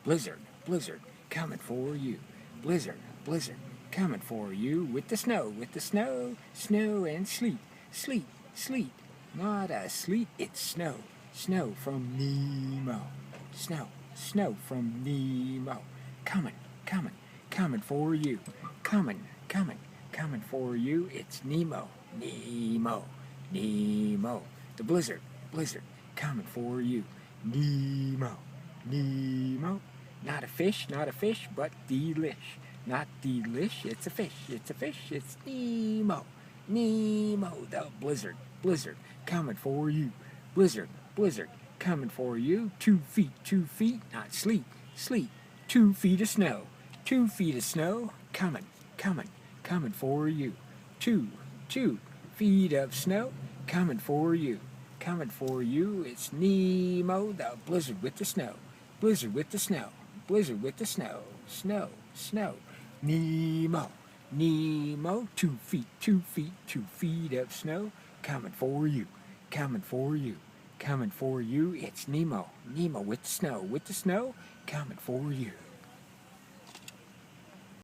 Blizzard, blizzard, coming for you. Blizzard, blizzard, coming for you with the snow, snow and sleet, sleet, sleet. Not a sleet, it's snow, snow from Nemo. Snow, snow from Nemo. Coming, coming, coming for you. Coming, coming, coming for you. It's Nemo, Nemo, Nemo. The blizzard, blizzard, coming for you. Nemo, Nemo. Not a fish, but delish. Not delish, it's a fish, it's Nemo. Nemo, the blizzard, blizzard, coming for you. Blizzard, blizzard, coming for you. 2 feet, not sleet, sleet. 2 feet of snow, 2 feet of snow, coming, coming, coming for you. 2 feet of snow, coming for you. Coming for you, it's Nemo, the blizzard with the snow. Blizzard with the snow, blizzard with the snow. Snow, snow. Nemo, Nemo, 2 feet, 2 feet of snow, coming for you, coming for you, coming for you. It's Nemo, Nemo with the snow, coming for you.